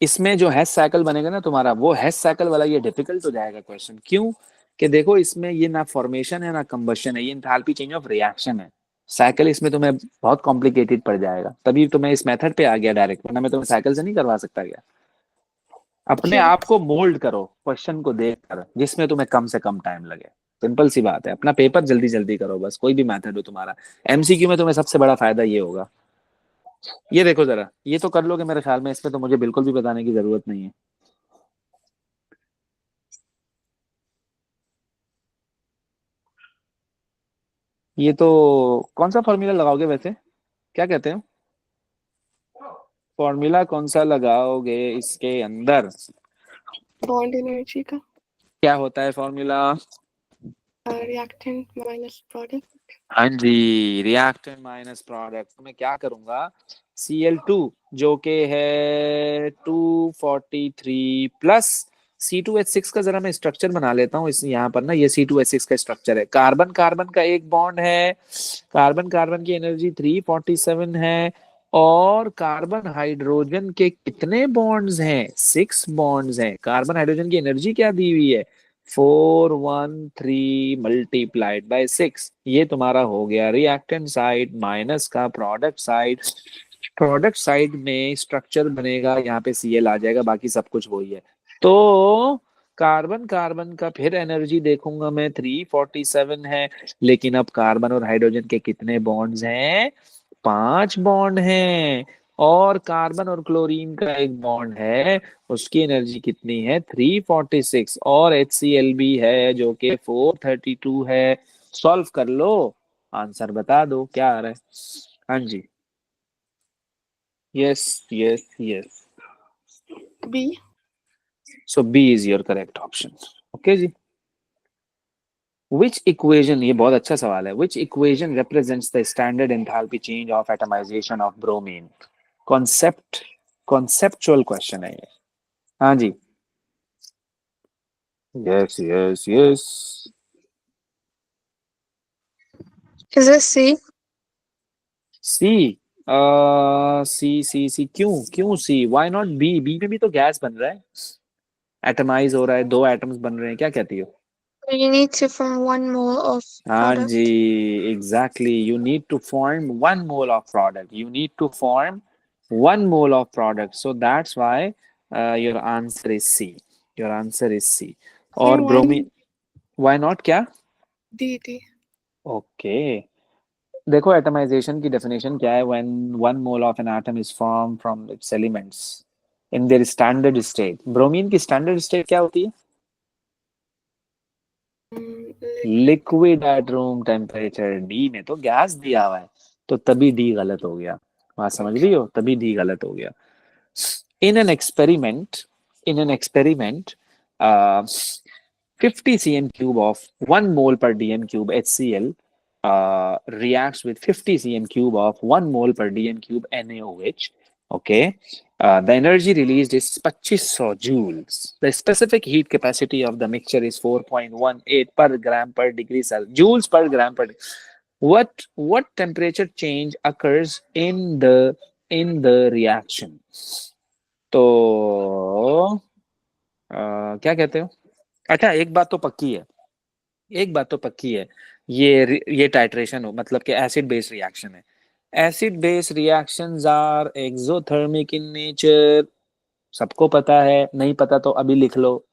इसमें जो हैश साइकिल बनेगा ना तुम्हारा, वो हैश साइकिल वाला ये डिफिकल्ट हो जाएगा क्वेश्चन। क्यों? कि देखो इसमें ये ना फॉर्मेशन है ना कंबशन है, ये इंथैल्पी चेंज ऑफ रिएक्शन है। साइकिल इसमें तुम्हें बहुत कॉम्प्लिकेटेड पड़ जाएगा, तभी तो मैं इस मेथड पे आ गया डायरेक्ट, वरना मैं तुम्हें साइकिल से नहीं करवा सकता क्या। अपने क्या? आप को मोल्ड करो क्वेश्चन को देखकर, जिसमें तुम्हें कम से कम टाइम लगे। सिंपल सी बात है, अपना पेपर जल्दी जल्दी करो बस, कोई भी मेथड हो तुम्हारा। MCQ में तुम्हें सबसे बड़ा फायदा ये होगा। ये देखो जरा, ये तो कर लोगे मेरे ख्याल में, इसमें तो मुझे बिल्कुल भी बताने की जरूरत नहीं है। ये तो कौन सा फॉर्मूला लगाओगे वैसे, क्या कहते हो? फॉर्मूला कौन सा लगाओगे इसके अंदर? बॉन्ड एनर्जी का, क्या होता है फॉर्मूला? Reactant minus product. हाँ जी, रिएक्टेंट माइनस प्रोडक्ट। तो मैं क्या करूंगा, Cl2 जो कि है 243 प्लस C2H6 का जरा मैं स्ट्रक्चर बना लेता हूँ। इस यहाँ पर ना ये C2H6 का स्ट्रक्चर है, कार्बन कार्बन का एक बॉन्ड है, कार्बन कार्बन की एनर्जी 347 है, और कार्बन हाइड्रोजन के कितने बॉन्ड्स हैं? 6 बॉन्ड्स हैं। कार्बन हाइड्रोजन की एनर्जी क्या दी हुई है? 413 मल्टीप्लाइड बाय 6। ये तुम्हारा हो गया रिएक्टेंट साइड माइनस का प्रोडक्ट साइड। प्रोडक्ट साइड में स्ट्रक्चर बनेगा, यहाँ पे Cl आ जाएगा, बाकी सब कुछ वही है। तो कार्बन कार्बन का फिर एनर्जी देखूंगा मैं, 347 है, लेकिन अब कार्बन और हाइड्रोजन के कितने बॉन्ड्स हैं? 5 बॉन्ड हैं। और कार्बन और क्लोरीन का एक बॉन्ड है, उसकी एनर्जी कितनी है? 346। और HCl भी है जो कि 432 है। सॉल्व कर लो, आंसर बता दो क्या आ रहा है। हाँ जी, yes yes yes. B. So B is your correct option. Okay जी। विच इक्वेशन, ये बहुत अच्छा सवाल है, which equation represents the standard enthalpy change of atomisation of bromine? Concept, conceptual question है ये। हाँ जी, yes yes yes. Is it C? C, C क्यों, क्यों C? Why not B? B में भी तो गैस बन रहा है, एटमाइज हो रहा है, दो एटम्स बन रहे हैं, क्या कहती हो? You need to form 1 mole of हाँ जी, product. Exactly, you need to form 1 mole of product, you need to form 1 mole of product, so that's why your answer is C, your answer is C. Sir, और why ब्रोमीन, व्हाई नॉट क्या? D D? ओके, देखो एटमाइजेशन की डेफिनेशन क्या है, when 1 mole of an atom is form from its elements in their standard state. Bromine की स्टैंडर्ड स्टेट क्या होती है? Liquid. Liquid at room temperature. D में तो गैस दिया हुआ है, तो तभी डी गलत हो गया। बात समझ रही हो, तभी डी गलत हो गया। In an experiment, in an experiment 50 cm cube of 1 mole per dm cube HCl reacts with 50 cm cube of 1 mole per dm cube NaOH. Okay. The energy released is 2500 joules. The specific heat capacity of the mixture is 4.18 per gram per degree Celsius. Joules per gram per. What temperature change occurs in the reaction? तो क्या कहते हो? अच्छा, एक बात तो पक्की है, एक बात तो पक्की है, ये टाइट्रेशन हो, मतलब कि एसिड बेस रिएक्शन है। Acid base reactions are exothermic in nature, सबको पता है, नहीं पता तो अभी लिख लो।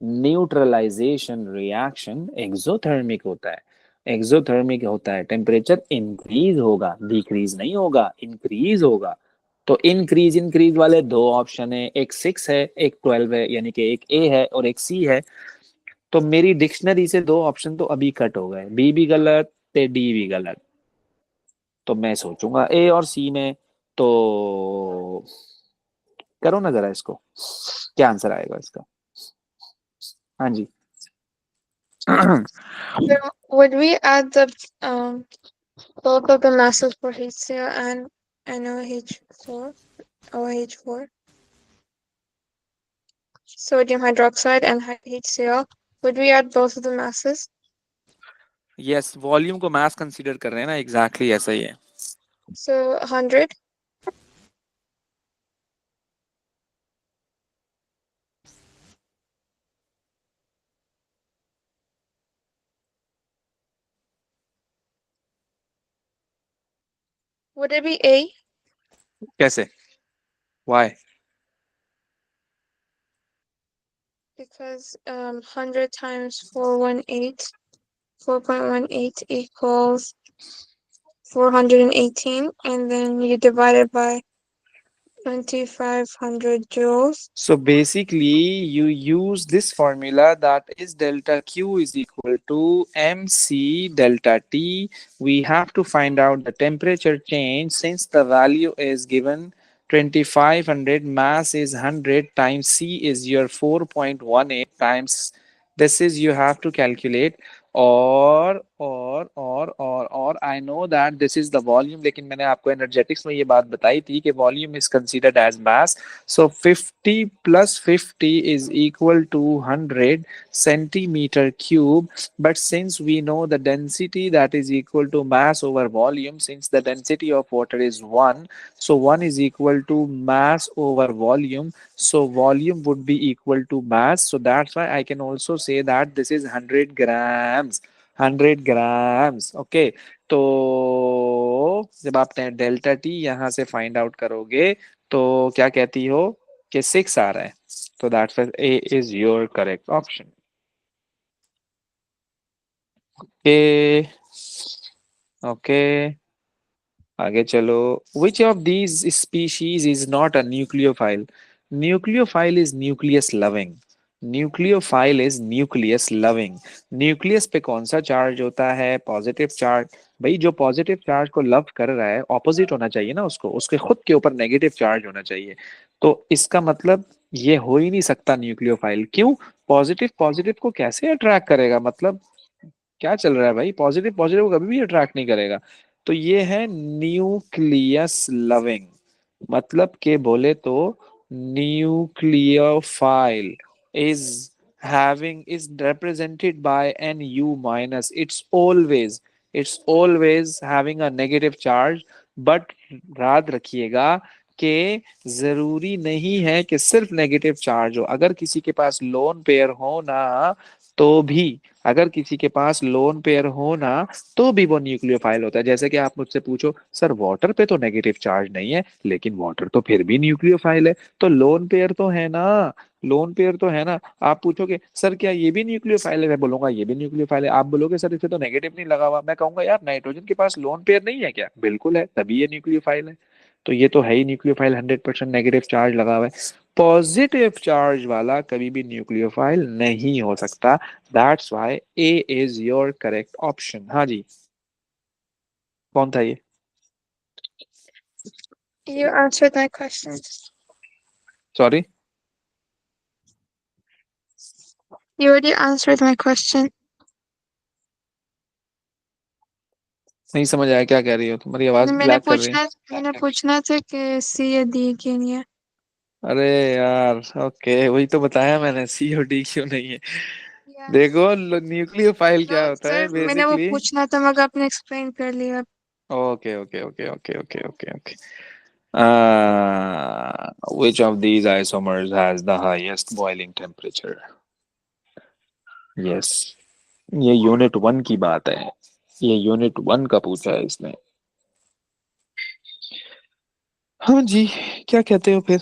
न्यूट्रलाइजेशन रिएक्शन एक्सोथर्मिक होता है। एक्सोथर्मिक होता है, टेम्परेचर इंक्रीज होगा, डिक्रीज नहीं होगा, इंक्रीज होगा। तो इंक्रीज वाले दो ऑप्शन है, एक 6 है, एक 12 है, यानी कि एक ए है और एक सी है। तो मेरी डिक्शनरी से दो ऑप्शन तो अभी कट हो गए, बी भी गलत ते डी भी गलत। तो मैं सोचूंगा ए और सी में। तो करो ना जरा इसको, क्या आंसर आएगा इसका? हाँ जी। Then would we add the both of the masses for HCl and NOH4, OH4, sodium hydroxide and HCl? Would we add both of the masses? Yes, volume को मास कंसीडर कर रहे हैं ना, एग्जैक्टली ऐसा ही है। So 100. Would it be A? कैसे? Y? Because 100 times 4.18 equals 418, and then you divide it by 2500 joules. So basically, you use this formula, that is delta Q is equal to mc delta T. We have to find out the temperature change. Since the value is given 2500, mass is 100, times C is your 4.18 times this is you have to calculate, और I know that this is the volume, लेकिन मैंने आपको एनर्जेटिक्स में ये बात बताई थी कि volume is considered as mass. So 50 plus 50 is equal to 100 centimeter cube. But since we know the density, that is equal to mass over volume, since the density of water is 1, so 1 is equal to mass over volume. So volume would be equal to mass. So that's why I can also say that this is 100 grams. 100 grams. Okay. तो जब आप डेल्टा टी यहाँ से फाइंड आउट करोगे तो क्या कहती हो कि 6 आ रहा है। तो that's a is your correct option. Okay okay, आगे चलो। विच of these species is not a nucleophile? Nucleophile is nucleus loving. Nucleophile is nucleus loving. Nucleus पे कौन सा चार्ज होता है? Positive charge. भाई जो पॉजिटिव चार्ज को लव कर रहा है, ऑपोजिट होना चाहिए ना उसको, उसके खुद के ऊपर नेगेटिव चार्ज होना चाहिए। तो इसका मतलब ये हो ही नहीं सकता न्यूक्लियोफाइल। क्यों? पॉजिटिव पॉजिटिव को कैसे अट्रैक्ट करेगा? मतलब क्या चल रहा है भाई? पॉजिटिव पॉजिटिव को कभी भी अट्रैक्ट नहीं करेगा। तो ये है न्यूक्लियस लविंग। मतलब के बोले तो nucleophile is having is represented by Nu minus. It's always having a negative charge. But याद रखिएगा कि जरूरी नहीं है कि सिर्फ नेगेटिव चार्ज हो। अगर किसी के पास लोन पेयर हो ना, तो भी अगर किसी के पास लोन पेयर हो ना, तो भी वो न्यूक्लियोफाइल होता है। जैसे कि आप मुझसे पूछो, सर वाटर पे तो नेगेटिव चार्ज नहीं है, लेकिन वाटर तो फिर भी न्यूक्लियोफाइल है। तो लोन पेयर तो है ना, लोन पेयर तो है ना। आप पूछोगे सर क्या ये भी न्यूक्लियोफाइल है, मैं बोलूंगा ये भी न्यूक्लियोफाइल है। आप बोलोगे सर इसे तो नेगेटिव नहीं लगा हुआ, मैं कहूंगा यार नाइट्रोजन के पास लोन पेयर नहीं है क्या? बिल्कुल है, तभी ये न्यूक्लियोफाइल है। तो ये तो है ही न्यूक्लियोफाइल, 100% नेगेटिव चार्ज लगा हुआ है। पॉजिटिव चार्ज वाला कभी भी न्यूक्लियोफाइल नहीं हो सकता। That's why A is your correct option. हाँ जी, कौन था ये? You answered my question. Sorry, You already answered my question. नहीं समझ आया क्या कह रही हो? तुम्हारी आवाज मैंने ब्लैक कर रही है। पूछना था कि सी या डी क्यों नहीं है। अरे यार, ओके, वही तो बताया मैंने, सीओडी क्यों नहीं है। Yeah. देखो न्यूक्लियोफाइल क्या तो होता है सर मैंने वो बेसिकली। पूछना था मगर आपने एक्सप्लेन कर लिया। Okay okay okay okay okay okay okay. which of these isomers has the highest boiling temperature? yes, ये यूनिट 1 की बात है, ये यूनिट 1 का पूछा है इसने। हाँ जी, क्या कहते हो फिर?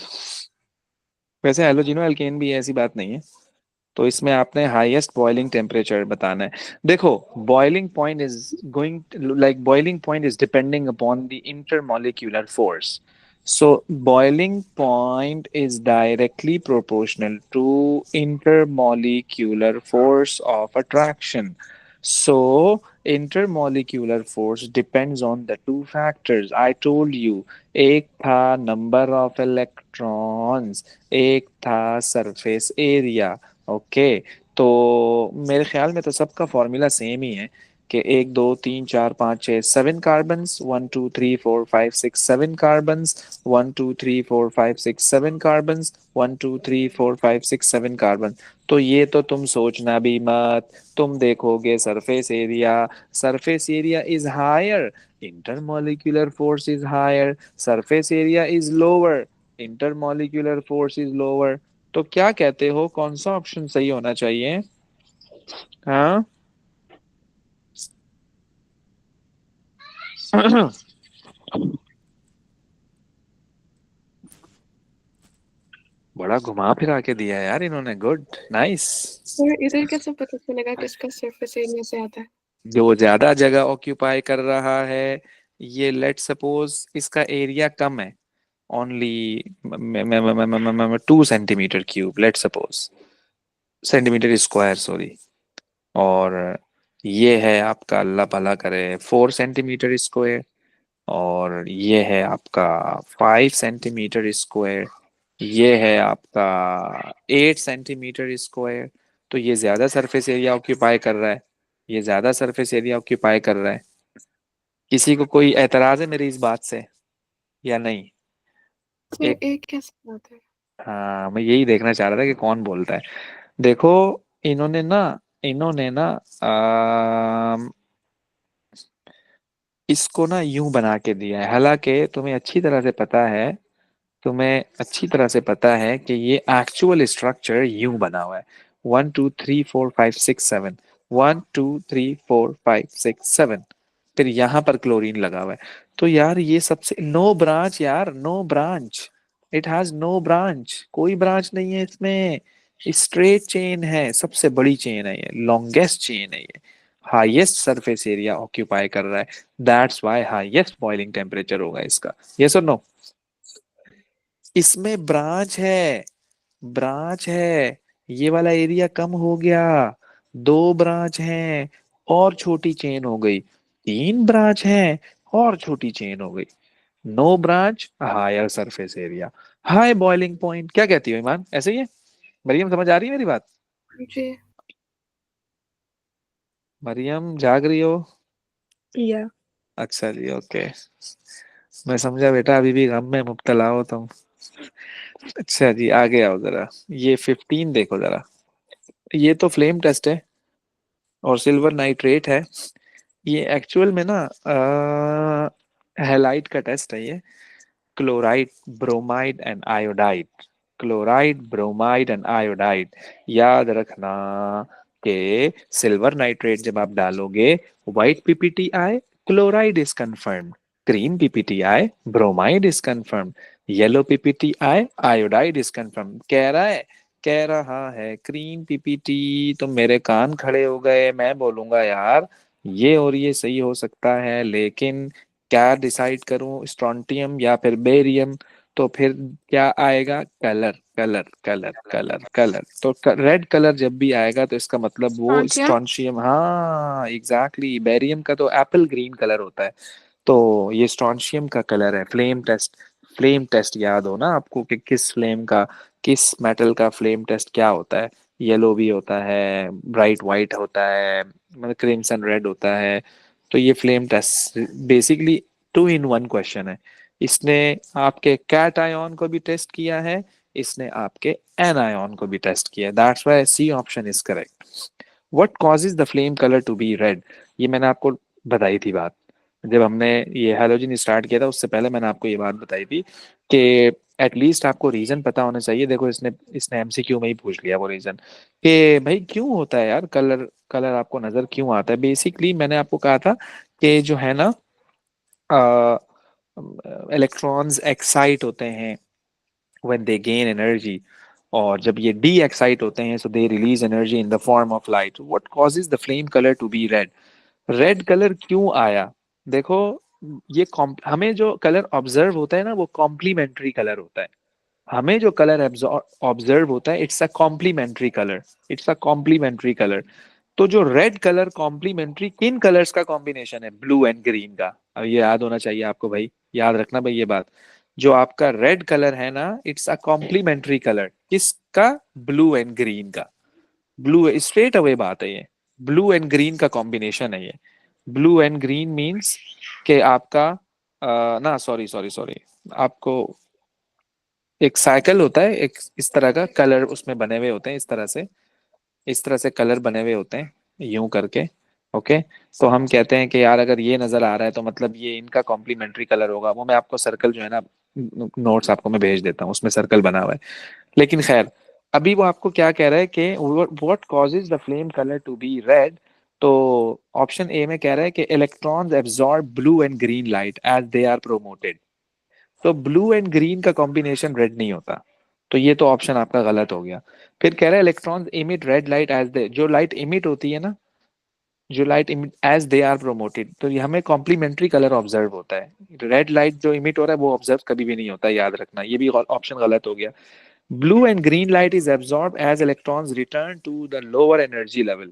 वैसे हैलोजिनो एल्केन भी है, ऐसी बात नहीं है। तो इसमें आपने हाईएस्ट बॉइलिंग टेम्परेचर बताना है। देखो, boiling point is going, like boiling point is depending upon the intermolecular force. So boiling point is directly proportional to intermolecular force of attraction. So intermolecular force depends on the two factors I told you. एक था number of electrons, एक था surface area. ओके, तो मेरे ख्याल में तो सबका फॉर्मूला सेम ही है कि 1 2 3 4 5 6 7 कार्बन्स, 1 2 3 4 5 6 7 कार्बन्स, 1 2 3 4 5 6 7 कार्बन्स, 1 2 3 4 5 6 7 कार्बन। तो ये तो तुम सोचना भी मत, तुम देखोगे surface area, surface area is higher, intermolecular force is higher, surface area is lower, intermolecular force is lower. तो क्या कहते हो, कौन सा ऑप्शन सही होना चाहिए? हाँ। बड़ा घुमा फिरा के दिया यार इन्होंने, गुड, नाइस। और इधर कैसे पता चलेगा किसका सरफेस एरिया ज्यादा है? जो ज्यादा जगह ऑक्यूपाई कर रहा है, ये लेट सपोज इसका एरिया कम है, only 2 centimetre cube, let suppose, centimetre square sorry. और ये है आपका, अल्लाह भला करे, 4 सेंटीमीटर स्क्वायर। और ये है आपका 5 सेंटीमीटर स्क्वायर। ये है आपका 8 सेंटीमीटर स्क्वायर। तो ये ज्यादा सरफेस एरिया ऑक्यूपाई कर रहा है, ये ज्यादा सरफेस एरिया ऑक्यूपाई कर रहा है। किसी को कोई एतराज है मेरी इस बात से या नहीं? तो एक, एक कैसे बात है? हाँ, मैं यही देखना चाह रहा था कि कौन बोलता है। देखो, इन्होंने ना इन्होंने ना इसको ना यूं बना के दिया है, हालांकि तुम्हें अच्छी तरह से पता है कि ये एक्चुअल स्ट्रक्चर यूं बना हुआ है। 1 2 3 4 5 6 7, 1 2 3 4 5 6 7, फिर यहाँ पर क्लोरीन लगा हुआ है। तो यार ये सबसे नो ब्रांच, यार no branch, it has no branch, कोई ब्रांच नहीं है इसमें। स्ट्रेट चेन है, सबसे बड़ी चेन है ये, लॉन्गेस्ट चेन है ये, हाईएस्ट सरफेस एरिया ऑक्यूपाई कर रहा है। That's why highest boiling temperature होगा इसका। यस और नो? इसमें ब्रांच है, ब्रांच है, ये वाला एरिया कम हो गया, 2 ब्रांच हैं और छोटी चेन हो गई, 3 ब्रांच हैं और छोटी चेन हो गई। No branch, higher surface area, high boiling point. क्या कहती हो ईमान, ऐसे ही है? मरियम समझ आ रही है मेरी बात? जी। मरियम जाग रही हो? या अच्छा जी, ओके। मैं समझा बेटा अभी भी गम में मुब्तला हो तुम। अच्छा जी, आगे आओ जरा। ये 15 देखो जरा, ये तो फ्लेम टेस्ट है और सिल्वर नाइट्रेट है। ये एक्चुअल में ना हैलाइड का टेस्ट है ये, chloride, bromide and iodide, chloride, bromide and iodide. याद रखना कि सिल्वर नाइट्रेट जब आप डालोगे, white PPT, chloride is confirm, green PPT, bromide is confirm, yellow PPT, iodide is confirm. कह रहा है क्रीम पीपीटी। तो मेरे कान खड़े हो गए, मैं बोलूंगा यार ये और ये सही हो सकता है, लेकिन क्या डिसाइड करूं, स्ट्रोंटियम या फिर बेरियम? तो फिर क्या आएगा, colour colour colour colour colour. तो रेड कलर जब भी आएगा तो इसका मतलब वो स्ट्रॉन्टियम। स्ट्रोंशियम, हाँ एग्जैक्टली, बैरियम का तो एप्पल ग्रीन कलर होता है, तो ये स्ट्रोंशियम का कलर है। फ्लेम टेस्ट, फ्लेम टेस्ट याद हो ना आपको कि किस फ्लेम का, किस मेटल का फ्लेम टेस्ट क्या होता है। येलो भी होता है, ब्राइट वाइट होता है, मतलब क्रिम्सन रेड होता है। तो ये flame test basically 2 in 1 question है। इसने आपके कैट आयन को भी टेस्ट किया है, इसने आपके एन आयन को भी टेस्ट किया है। That's why C option is correct. What causes the flame colour to be red? ये मैंने आपको बताई थी बात, जब हमने ये हैलोजन स्टार्ट किया था उससे पहले मैंने आपको ये बात बताई थी कि एटलीस्ट आपको रीजन पता होना चाहिए। देखो इसने इसने एमसीक्यू में ही पूछ लिया वो रीजन कि भाई क्यों होता है यार कलर, कलर आपको नजर क्यों आता है। बेसिकली मैंने आपको कहा था कि जो है ना इलेक्ट्रॉन्स एक्साइट होते हैं व्हेन दे गेन एनर्जी, और जब ये डी एक्साइट होते हैं so they release energy in the form of light. What causes the flame colour to be red? Red colour क्यों आया? देखो, ये हमें जो कलर ऑब्जर्व होता है ना वो कॉम्प्लीमेंट्री कलर होता है। हमें जो कलर ऑब्जर्व होता है it's a complementary colour, it's a complementary colour. तो जो रेड कलर कॉम्प्लीमेंट्री किन कलर्स का कॉम्बिनेशन है? ब्लू एंड ग्रीन का। अब ये याद होना चाहिए आपको भाई, याद रखना भाई ये बात। जो आपका रेड कलर है ना, इट्स अ कॉम्प्लीमेंट्री कलर किसका? ब्लू एंड ग्रीन का। ब्लू, स्ट्रेट अवे बात है ये, ब्लू एंड ग्रीन का कॉम्बिनेशन है ये। ब्लू एंड ग्रीन मीन्स कि आपका ना सॉरी सॉरी सॉरी, आपको एक साइकिल होता है, एक इस तरह का कलर उसमें बने हुए होते हैं, इस तरह से, इस तरह से कलर बने हुए होते हैं यूं करके। ओके, तो हम कहते हैं कि यार अगर ये नजर आ रहा है तो मतलब ये इनका कॉम्प्लीमेंट्री कलर होगा। वो मैं आपको सर्कल जो है ना, नोट्स आपको मैं भेज देता हूँ, उसमें सर्कल बना हुआ है। लेकिन खैर, अभी वो आपको क्या कह रहा है कि what causes the flame colour to be red? तो ऑप्शन ए में कह रहा है कि electrons absorb blue and green light as they are promoted. तो ब्लू एंड ग्रीन का कॉम्बिनेशन रेड नहीं होता, तो ये तो ऑप्शन आपका गलत हो गया। फिर कह रहा है electrons emit red light as they, जो लाइट इमिट होती है ना, जो light as they are promoted, तो ये हमें कॉम्प्लीमेंट्री कलर ऑब्जर्व होता है। रेड लाइट जो इमिट हो रहा है वो ऑब्जर्व कभी भी नहीं होता, याद रखना, ये भी ऑप्शन गलत हो गया। Blue and green light is absorb as electrons return to the lower energy level.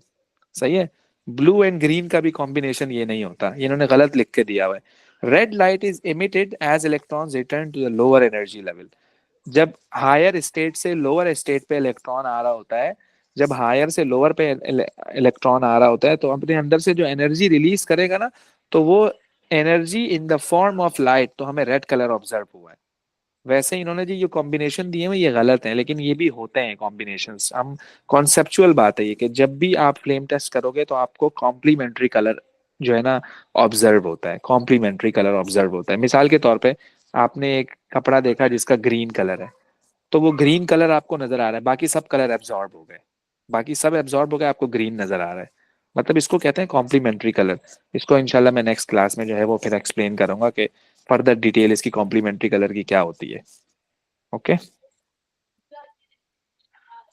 सही है, ब्लू एंड ग्रीन का भी कॉम्बिनेशन ये नहीं होता, ये इन्होंने गलत लिख के दिया हुआ है। Red light is emitted as electrons return to the lower energy level. जब हायर स्टेट से लोअर स्टेट पे इलेक्ट्रॉन आ रहा होता है, जब हायर से लोअर पे इलेक्ट्रॉन आ रहा होता है तो अपने अंदर से जो एनर्जी रिलीज करेगा ना, तो वो energy in the form of light, तो हमें रेड कलर ऑब्जर्व हुआ है। वैसे इन्होंने जी ये कॉम्बिनेशन दिए हैं ये गलत है, लेकिन ये भी होते हैं कॉम्बिनेशंस। हम कॉन्सेप्चुअल बात है ये कि जब भी आप फ्लेम टेस्ट करोगे तो आपको कॉम्प्लीमेंट्री कलर जो है ना ऑब्जर्व होता है, कॉम्प्लीमेंट्री कलर ऑब्जर्व होता है। मिसाल के तौर पे आपने एक कपड़ा देखा जिसका ग्रीन कलर है, तो वो ग्रीन कलर आपको नजर आ रहा है, बाकी सब कलर एब्जॉर्ब हो गए, बाकी सब एब्जॉर्ब हो गए, आपको ग्रीन नजर आ रहा है, मतलब इसको कहते हैं कॉम्प्लीमेंट्री कलर। इसको इंशाल्लाह मैं नेक्स्ट क्लास में जो है वो फिर एक्सप्लेन करूंगा कि फर्दर डिटेल इसकी कॉम्प्लीमेंट्री कलर की क्या होती है। ओके,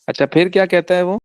अच्छा फिर क्या कहता है वो?